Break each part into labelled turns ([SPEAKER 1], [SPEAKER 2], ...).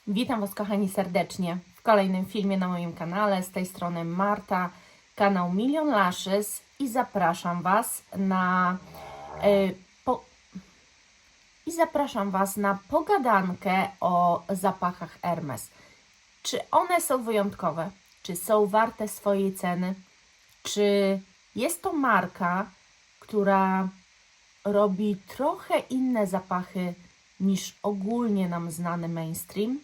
[SPEAKER 1] Witam Was kochani serdecznie w kolejnym filmie na moim kanale. Z tej strony Marta, kanał Milion Lashes i zapraszam Was na pogadankę o zapachach Hermes. Czy one są wyjątkowe? Czy są warte swojej ceny? Czy jest to marka, która robi trochę inne zapachy niż ogólnie nam znany mainstream?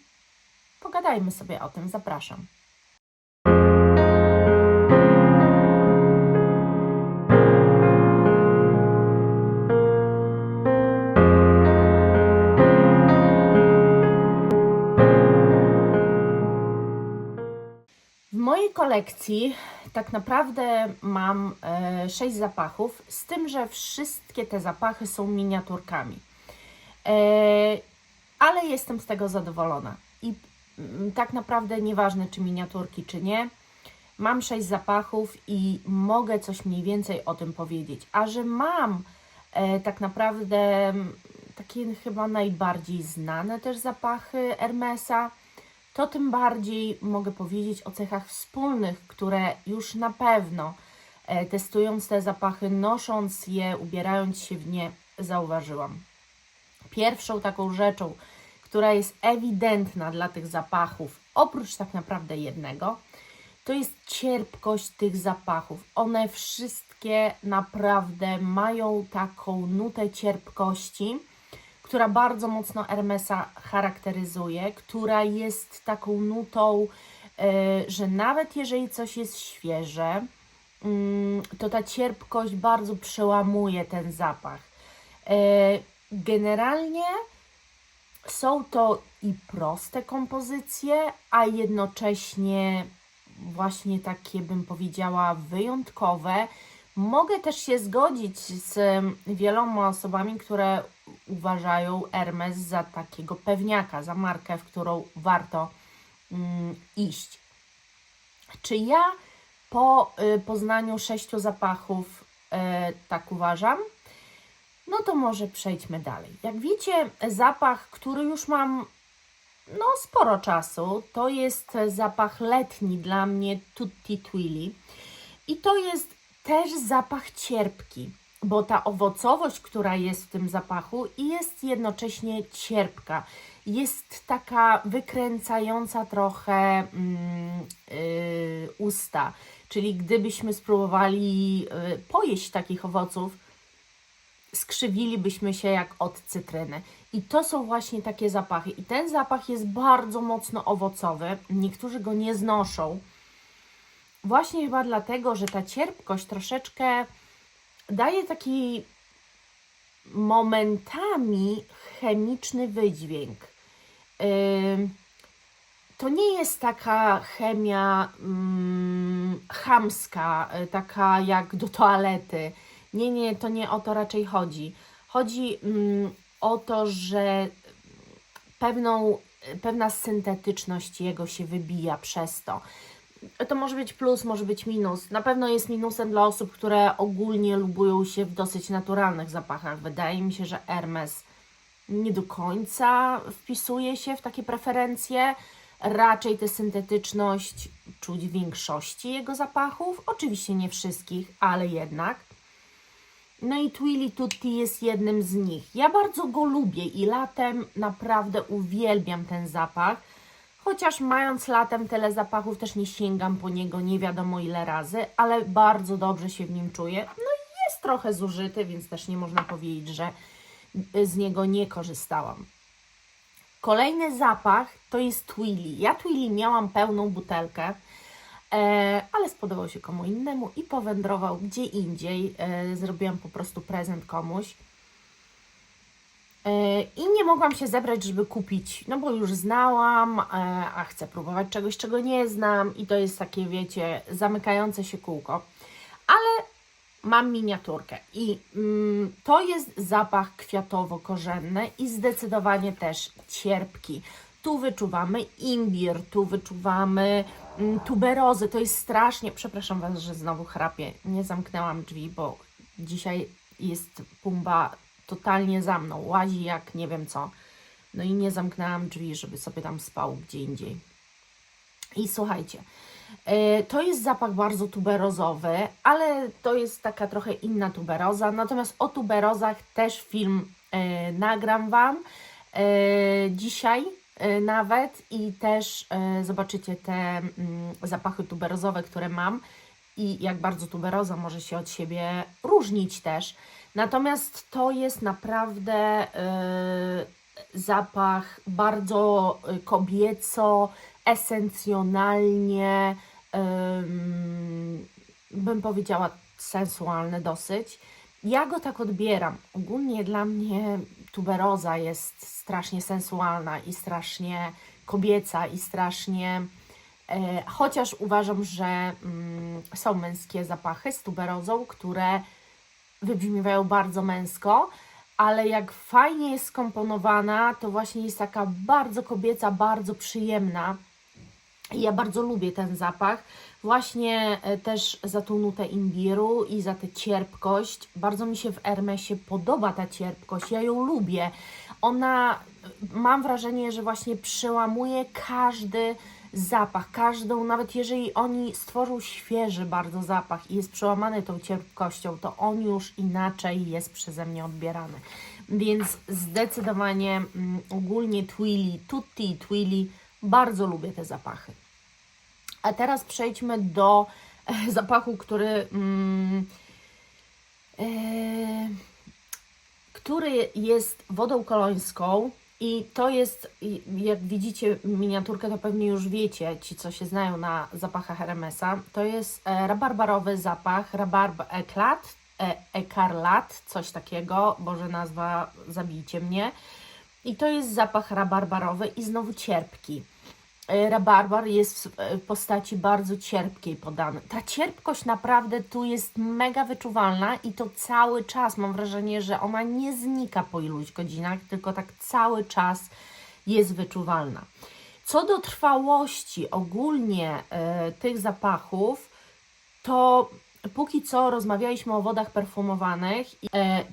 [SPEAKER 1] Pogadajmy sobie o tym, zapraszam. W mojej kolekcji tak naprawdę mam 6 zapachów, z tym, że wszystkie te zapachy są miniaturkami. Ale jestem z tego zadowolona i tak naprawdę nieważne, czy miniaturki, czy nie. Mam 6 zapachów i mogę coś mniej więcej o tym powiedzieć. A że mam tak naprawdę takie chyba najbardziej znane też zapachy Hermesa, to tym bardziej mogę powiedzieć o cechach wspólnych, które już na pewno testując te zapachy, nosząc je, ubierając się w nie, zauważyłam. Pierwszą taką rzeczą, która jest ewidentna dla tych zapachów, oprócz tak naprawdę jednego, to jest cierpkość tych zapachów. One wszystkie naprawdę mają taką nutę cierpkości, która bardzo mocno Hermesa charakteryzuje, która jest taką nutą, że nawet jeżeli coś jest świeże, to ta cierpkość bardzo przełamuje ten zapach. Generalnie są to i proste kompozycje, a jednocześnie właśnie takie, bym powiedziała, wyjątkowe. Mogę też się zgodzić z wieloma osobami, które uważają Hermes za takiego pewniaka, za markę, w którą warto iść. Czy ja po poznaniu 6 zapachów tak uważam? No to może przejdźmy dalej. Jak wiecie, zapach, który już mam sporo czasu, to jest zapach letni dla mnie Tutti Twilly. I to jest też zapach cierpki, bo ta owocowość, która jest w tym zapachu, jest jednocześnie cierpka. Jest taka wykręcająca trochę usta. Czyli gdybyśmy spróbowali pojeść takich owoców, skrzywilibyśmy się jak od cytryny. I to są właśnie takie zapachy. I ten zapach jest bardzo mocno owocowy. Niektórzy go nie znoszą. Właśnie chyba dlatego, że ta cierpkość troszeczkę daje taki momentami chemiczny wydźwięk. To nie jest taka chemia chamska, taka jak do toalety. Nie, to nie o to raczej chodzi. Chodzi o to, że pewna syntetyczność jego się wybija przez to. To może być plus, może być minus. Na pewno jest minusem dla osób, które ogólnie lubują się w dosyć naturalnych zapachach. Wydaje mi się, że Hermes nie do końca wpisuje się w takie preferencje. Raczej tę syntetyczność czuć w większości jego zapachów. Oczywiście nie wszystkich, ale jednak. No i Twilly Tutti jest jednym z nich. Ja bardzo go lubię i latem naprawdę uwielbiam ten zapach. Chociaż mając latem tyle zapachów, też nie sięgam po niego nie wiadomo ile razy, ale bardzo dobrze się w nim czuję. No i jest trochę zużyty, więc też nie można powiedzieć, że z niego nie korzystałam. Kolejny zapach to jest Twilly. Ja Twilly miałam pełną butelkę, ale spodobał się komu innemu i powędrował gdzie indziej. Zrobiłam po prostu prezent komuś. I nie mogłam się zebrać, żeby kupić, no bo już znałam, a chcę próbować czegoś, czego nie znam i to jest takie, wiecie, zamykające się kółko. Ale mam miniaturkę i to jest zapach kwiatowo-korzenny i zdecydowanie też cierpki. Tu wyczuwamy imbir, tu wyczuwamy tuberozę. To jest strasznie, przepraszam Was, że znowu chrapię, nie zamknęłam drzwi, bo dzisiaj jest Pumba totalnie za mną, łazi jak nie wiem co. No i nie zamknęłam drzwi, żeby sobie tam spał gdzie indziej. I słuchajcie, to jest zapach bardzo tuberozowy, ale to jest taka trochę inna tuberoza. Natomiast o tuberozach też film nagram Wam dzisiaj nawet i też zobaczycie te zapachy tuberozowe, które mam i jak bardzo tuberoza może się od siebie różnić też. Natomiast to jest naprawdę zapach bardzo kobieco, esencjonalnie, bym powiedziała sensualny dosyć. Ja go tak odbieram. Ogólnie dla mnie tuberoza jest strasznie sensualna i strasznie kobieca i strasznie... Chociaż uważam, że są męskie zapachy z tuberozą, które wybrzmiewają bardzo męsko, ale jak fajnie jest skomponowana, to właśnie jest taka bardzo kobieca, bardzo przyjemna. I ja bardzo lubię ten zapach, właśnie też za tą nutę imbiru i za tę cierpkość. Bardzo mi się w Hermesie podoba ta cierpkość, ja ją lubię. Ona, mam wrażenie, że właśnie przełamuje każdy zapach, każdą, nawet jeżeli oni stworzą świeży bardzo zapach i jest przełamany tą cierpkością, to on już inaczej jest przeze mnie odbierany. Więc zdecydowanie ogólnie Twilly, Tutti Twilly, bardzo lubię te zapachy. A teraz przejdźmy do zapachu, który jest wodą kolońską i to jest, jak widzicie miniaturkę, to pewnie już wiecie, ci co się znają na zapachach Hermesa, to jest rabarbarowy zapach, rabarb écarlate, coś takiego, Boże nazwa, zabijcie mnie. I to jest zapach rabarbarowy i znowu cierpki. Rabarbar jest w postaci bardzo cierpkiej podany. Ta cierpkość naprawdę tu jest mega wyczuwalna i to cały czas. Mam wrażenie, że ona nie znika po iluś godzinach, tylko tak cały czas jest wyczuwalna. Co do trwałości ogólnie tych zapachów, to póki co rozmawialiśmy o wodach perfumowanych.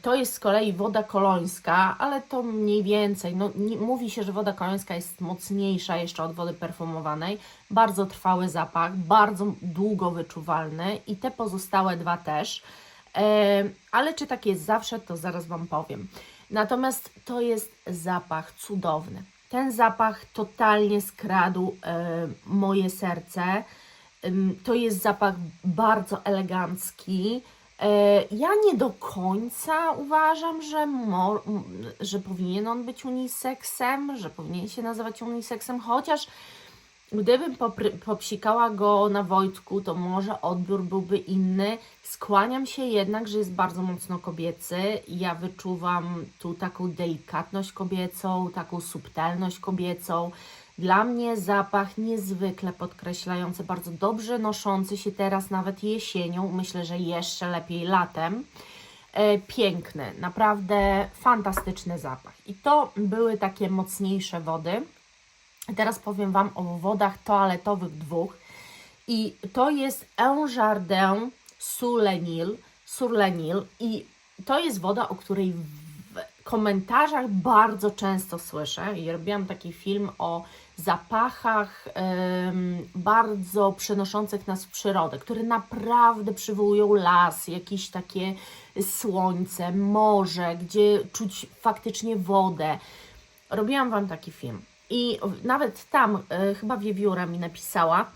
[SPEAKER 1] To jest z kolei woda kolońska, ale to mniej więcej, no, mówi się, że woda kolońska jest mocniejsza jeszcze od wody perfumowanej. Bardzo trwały zapach, bardzo długo wyczuwalny i te pozostałe dwa też. Ale czy tak jest zawsze, to zaraz Wam powiem. Natomiast to jest zapach cudowny. Ten zapach totalnie skradł moje serce. To jest zapach bardzo elegancki. Ja nie do końca uważam, że powinien on być uniseksem, że powinien się nazywać uniseksem, chociaż gdybym popsikała go na Wojtku, to może odbiór byłby inny. Skłaniam się jednak, że jest bardzo mocno kobiecy. Ja wyczuwam tu taką delikatność kobiecą, taką subtelność kobiecą. Dla mnie zapach niezwykle podkreślający, bardzo dobrze noszący się teraz nawet jesienią, myślę, że jeszcze lepiej latem. Piękny, naprawdę fantastyczny zapach. I to były takie mocniejsze wody. Teraz powiem Wam o wodach toaletowych dwóch. I to jest Un Jardin sur le Nil. I to jest woda, o której w komentarzach bardzo często słyszę. I robiłam taki film o zapachach bardzo przenoszących nas w przyrodę, które naprawdę przywołują las, jakieś takie słońce, morze, gdzie czuć faktycznie wodę. Robiłam Wam taki film. I nawet tam chyba Wiewióra mi napisała,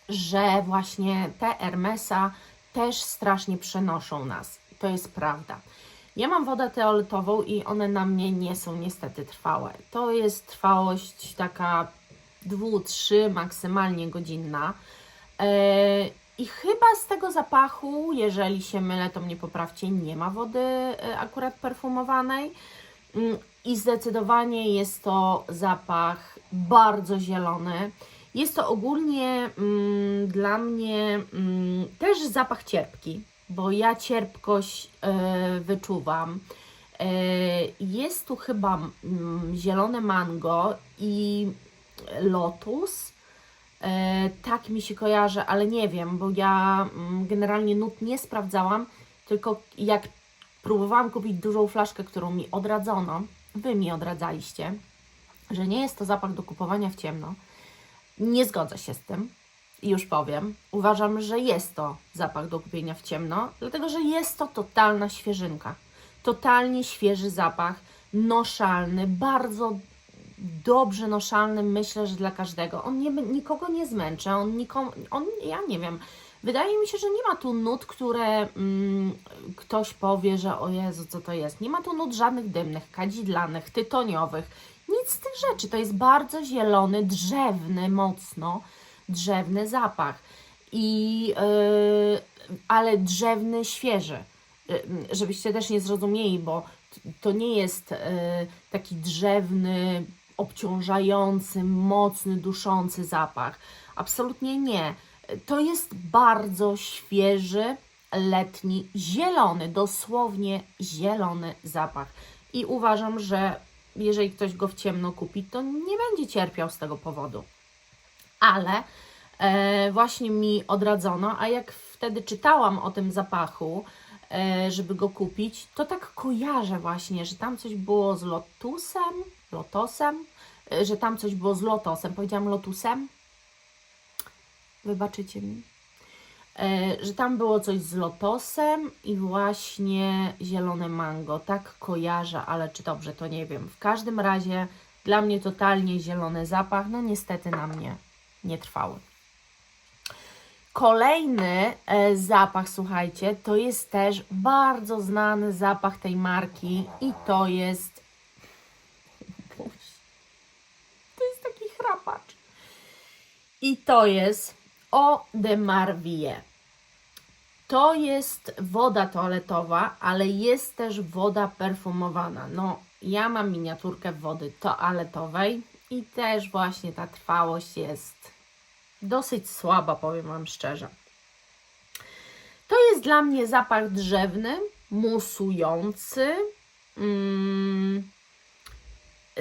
[SPEAKER 1] że właśnie te Hermesa też strasznie przenoszą nas. To jest prawda. Ja mam wodę toaletową i one na mnie nie są niestety trwałe. To jest trwałość taka 2-3, maksymalnie godzinna. I chyba z tego zapachu, jeżeli się mylę, to mnie poprawcie, nie ma wody akurat perfumowanej. I zdecydowanie jest to zapach bardzo zielony. Jest to ogólnie dla mnie też zapach cierpki, bo ja cierpkość wyczuwam. Jest tu chyba zielone mango i lotus. Tak mi się kojarzy, ale nie wiem, bo ja generalnie nut nie sprawdzałam, tylko jak próbowałam kupić dużą flaszkę, którą mi odradzono, Wy mi odradzaliście, że nie jest to zapach do kupowania w ciemno. Nie zgodzę się z tym. I już powiem. Uważam, że jest to zapach do kupienia w ciemno, dlatego że jest to totalna świeżynka. Totalnie świeży zapach, noszalny, bardzo dobrze noszalny, myślę, że dla każdego. On nikogo nie zmęczy, ja nie wiem, wydaje mi się, że nie ma tu nut, które ktoś powie, że o Jezu, co to jest. Nie ma tu nut żadnych dymnych, kadzidlanych, tytoniowych, nic z tych rzeczy. To jest bardzo zielony, drzewny, mocno drzewny zapach. Ale drzewny, świeży. Żebyście też nie zrozumieli, bo to nie jest taki drzewny, obciążający, mocny, duszący zapach. Absolutnie nie. To jest bardzo świeży, letni, zielony, dosłownie zielony zapach. I uważam, że jeżeli ktoś go w ciemno kupi, to nie będzie cierpiał z tego powodu. Ale właśnie mi odradzono, a jak wtedy czytałam o tym zapachu, żeby go kupić, to tak kojarzę właśnie, że tam coś było z lotosem, że tam coś było z lotosem, powiedziałam lotusem, wybaczycie mi, że tam było coś z lotosem i właśnie zielone mango, tak kojarzę, ale czy dobrze, to nie wiem. W każdym razie dla mnie totalnie zielony zapach, no niestety na mnie nie trwały. Kolejny zapach, słuchajcie, to jest też bardzo znany zapach tej marki i to jest taki chrapacz. I to jest Eau de Marville. To jest woda toaletowa, ale jest też woda perfumowana. No, ja mam miniaturkę wody toaletowej i też właśnie ta trwałość jest dosyć słaba, powiem Wam szczerze. To jest dla mnie zapach drzewny, musujący,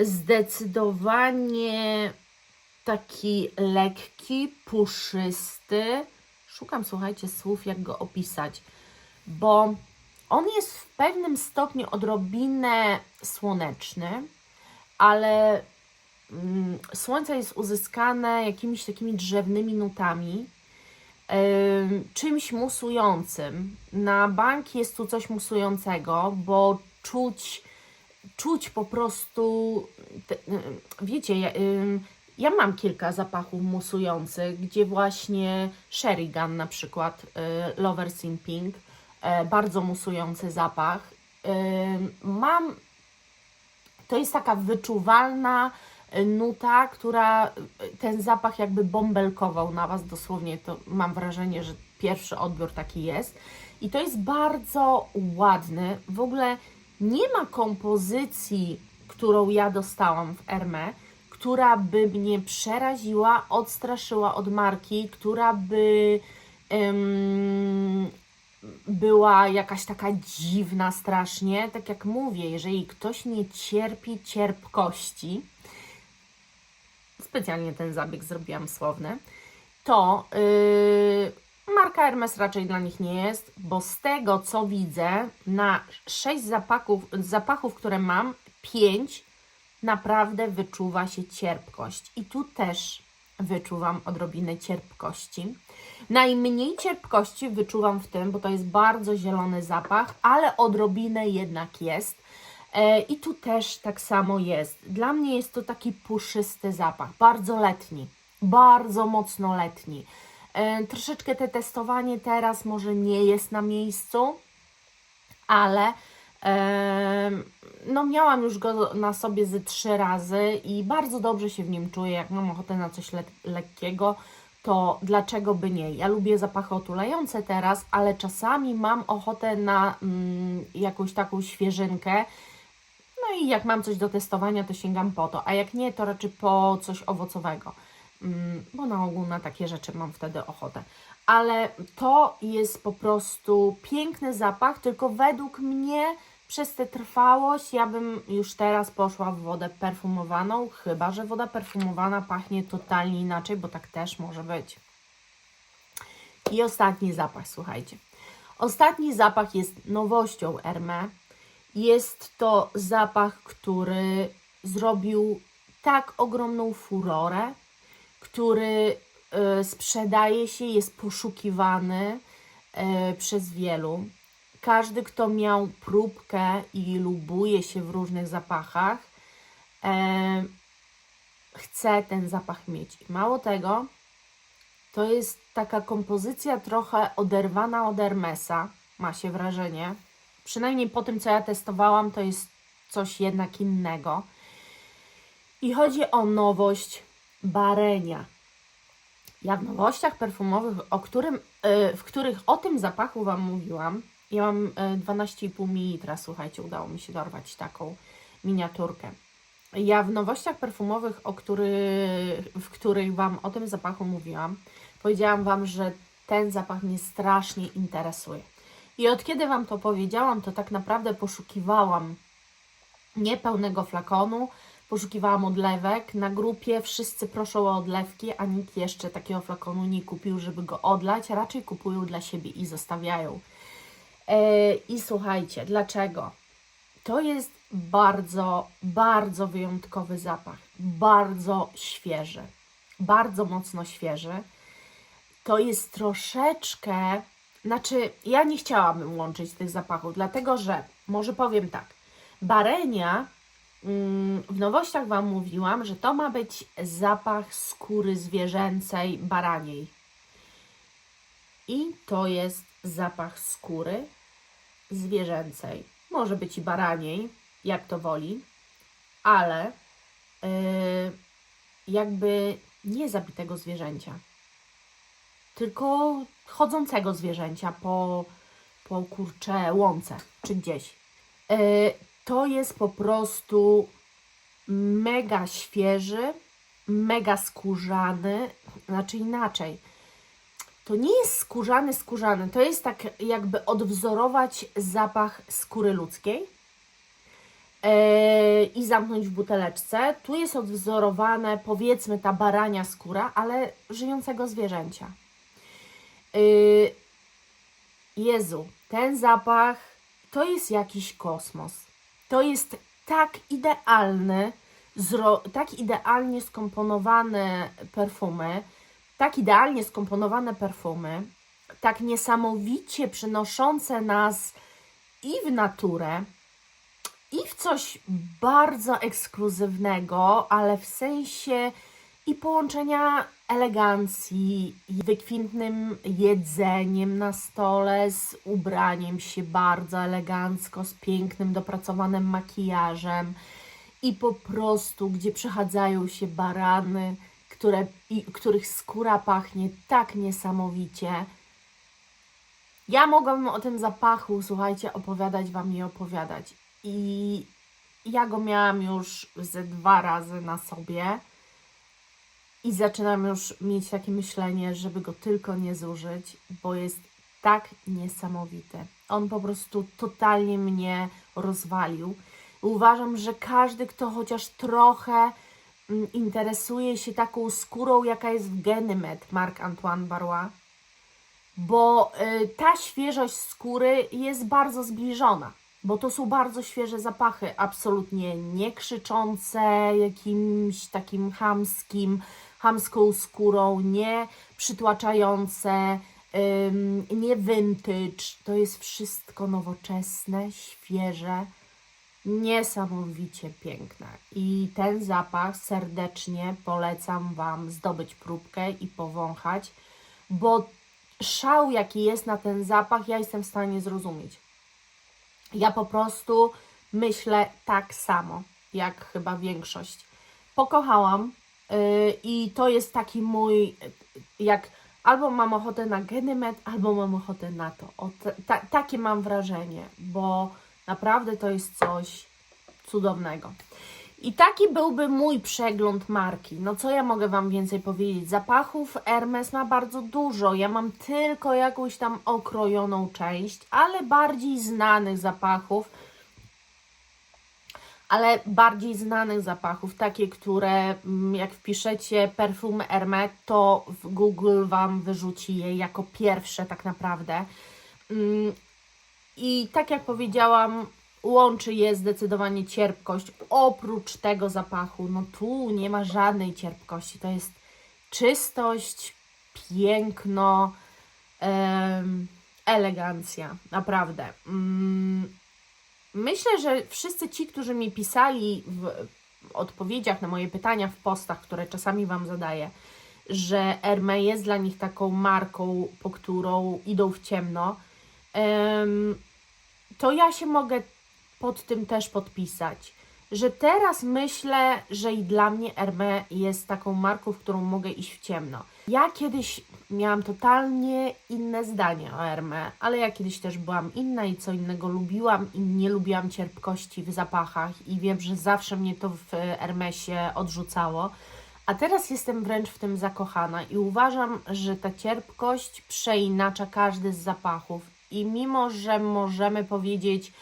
[SPEAKER 1] zdecydowanie taki lekki, puszysty. Szukam, słuchajcie, słów, jak go opisać, bo on jest w pewnym stopniu odrobinę słoneczny, ale słońce jest uzyskane jakimiś takimi drzewnymi nutami, czymś musującym. Na bank jest tu coś musującego, bo czuć po prostu, wiecie, ja mam kilka zapachów musujących, gdzie właśnie Sheridan na przykład, Lovers in Pink, bardzo musujący zapach. To jest taka wyczuwalna nuta, która ten zapach jakby bąbelkował na Was, dosłownie to mam wrażenie, że pierwszy odbiór taki jest. I to jest bardzo ładny, w ogóle nie ma kompozycji, którą ja dostałam w Hermès, która by mnie przeraziła, odstraszyła od marki, która by była jakaś taka dziwna strasznie. Tak jak mówię, jeżeli ktoś nie cierpi cierpkości, specjalnie ten zabieg zrobiłam słowny, to marka Hermès raczej dla nich nie jest, bo z tego co widzę, na 6 zapachów, które mam, 5 naprawdę wyczuwa się cierpkość. I tu też wyczuwam odrobinę cierpkości. Najmniej cierpkości wyczuwam w tym, bo to jest bardzo zielony zapach, ale odrobinę jednak jest. I tu też tak samo jest. Dla mnie jest to taki puszysty zapach, bardzo letni, bardzo mocno letni. Troszeczkę te testowanie teraz może nie jest na miejscu, ale no miałam już go na sobie ze 3 razy i bardzo dobrze się w nim czuję. Jak mam ochotę na coś lekkiego, to dlaczego by nie? Ja lubię zapachy otulające teraz, ale czasami mam ochotę na jakąś taką świeżynkę. No i jak mam coś do testowania, to sięgam po to, a jak nie, to raczej po coś owocowego, bo na ogół na takie rzeczy mam wtedy ochotę. Ale to jest po prostu piękny zapach, tylko według mnie przez tę trwałość ja bym już teraz poszła w wodę perfumowaną, chyba że woda perfumowana pachnie totalnie inaczej, bo tak też może być. I ostatni zapach, słuchajcie. Ostatni zapach jest nowością Hermès. Jest to zapach, który zrobił tak ogromną furorę, który sprzedaje się, jest poszukiwany przez wielu. Każdy, kto miał próbkę i lubuje się w różnych zapachach, chce ten zapach mieć. I mało tego, to jest taka kompozycja trochę oderwana od Hermesa, ma się wrażenie. Przynajmniej po tym, co ja testowałam, to jest coś jednak innego. I chodzi o nowość Barenia. Ja w nowościach perfumowych, w których o tym zapachu Wam mówiłam, ja mam 12,5 ml, słuchajcie, udało mi się dorwać taką miniaturkę. Ja w nowościach perfumowych, w których Wam o tym zapachu mówiłam, powiedziałam Wam, że ten zapach mnie strasznie interesuje. I od kiedy Wam to powiedziałam, to tak naprawdę poszukiwałam nie pełnego flakonu, poszukiwałam odlewek. Na grupie wszyscy proszą o odlewki, a nikt jeszcze takiego flakonu nie kupił, żeby go odlać. Raczej kupują dla siebie i zostawiają. I słuchajcie, dlaczego? To jest bardzo, bardzo wyjątkowy zapach. Bardzo świeży. Bardzo mocno świeży. To jest troszeczkę... Znaczy, ja nie chciałabym łączyć tych zapachów, dlatego że, może powiem tak, Barenia, w nowościach Wam mówiłam, że to ma być zapach skóry zwierzęcej, baraniej. I to jest zapach skóry zwierzęcej. Może być i baraniej, jak to woli, ale jakby nie zabitego zwierzęcia, tylko chodzącego zwierzęcia po kurcze łące czy gdzieś. To jest po prostu mega świeży, mega skórzany, znaczy inaczej. To nie jest skórzany, to jest tak jakby odwzorować zapach skóry ludzkiej i zamknąć w buteleczce. Tu jest odwzorowane, powiedzmy, ta barania skóra, ale żyjącego zwierzęcia. Jezu, ten zapach to jest jakiś kosmos. To jest tak idealny, tak idealnie skomponowane perfumy, tak niesamowicie przynoszące nas i w naturę, i w coś bardzo ekskluzywnego, ale w sensie i połączenia elegancji, i wykwintnym jedzeniem na stole, z ubraniem się bardzo elegancko, z pięknym, dopracowanym makijażem i po prostu, gdzie przechadzają się barany, których skóra pachnie tak niesamowicie. Ja mogłabym o tym zapachu, słuchajcie, opowiadać Wam i opowiadać. I ja go miałam już ze 2 razy na sobie. I zaczynam już mieć takie myślenie, żeby go tylko nie zużyć, bo jest tak niesamowity. On po prostu totalnie mnie rozwalił. Uważam, że każdy, kto chociaż trochę interesuje się taką skórą, jaka jest w Ganymede Marc-Antoine Barrois, bo ta świeżość skóry jest bardzo zbliżona, bo to są bardzo świeże zapachy, absolutnie nie krzyczące, jakimś takim chamską skórą, nie przytłaczające, nie vintage. To jest wszystko nowoczesne, świeże, niesamowicie piękne. I ten zapach serdecznie polecam Wam zdobyć próbkę i powąchać, bo szał, jaki jest na ten zapach, ja jestem w stanie zrozumieć. Ja po prostu myślę tak samo, jak chyba większość. Pokochałam i to jest taki mój, jak albo mam ochotę na Ganymede, albo mam ochotę na to. Takie mam wrażenie, bo naprawdę to jest coś cudownego. I taki byłby mój przegląd marki. No co ja mogę Wam więcej powiedzieć? Zapachów Hermes ma bardzo dużo. Ja mam tylko jakąś tam okrojoną część, ale bardziej znanych zapachów. Takie, które jak wpiszecie perfumy Hermes, to w Google Wam wyrzuci je jako pierwsze tak naprawdę. I tak jak powiedziałam, Łączy je zdecydowanie cierpkość. Oprócz tego zapachu, no tu nie ma żadnej cierpkości. To jest czystość, piękno, elegancja. Naprawdę. Myślę, że wszyscy ci, którzy mi pisali w odpowiedziach na moje pytania w postach, które czasami Wam zadaję, że Hermès jest dla nich taką marką, po którą idą w ciemno, to ja się mogę pod tym też podpisać, że teraz myślę, że i dla mnie Hermès jest taką marką, w którą mogę iść w ciemno. Ja kiedyś miałam totalnie inne zdanie o Hermès, ale ja kiedyś też byłam inna i co innego lubiłam i nie lubiłam cierpkości w zapachach i wiem, że zawsze mnie to w Hermesie odrzucało. A teraz jestem wręcz w tym zakochana i uważam, że ta cierpkość przeinacza każdy z zapachów. I mimo, że możemy powiedzieć,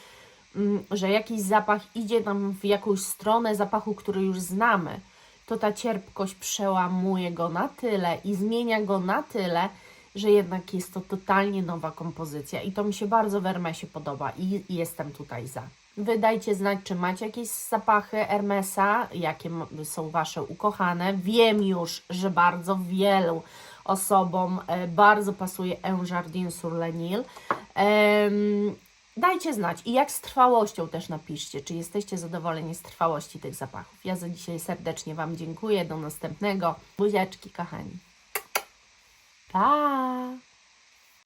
[SPEAKER 1] że jakiś zapach idzie nam w jakąś stronę zapachu, który już znamy, to ta cierpkość przełamuje go na tyle i zmienia go na tyle, że jednak jest to totalnie nowa kompozycja. I to mi się bardzo w Hermesie podoba i jestem tutaj za. Wy dajcie znać, czy macie jakieś zapachy Hermesa, jakie są Wasze ukochane. Wiem już, że bardzo wielu osobom bardzo pasuje Un Jardin sur le Nil. Dajcie znać i jak z trwałością też napiszcie, czy jesteście zadowoleni z trwałości tych zapachów. Ja za dzisiaj serdecznie Wam dziękuję. Do następnego. Buziaczki, kochani. Pa!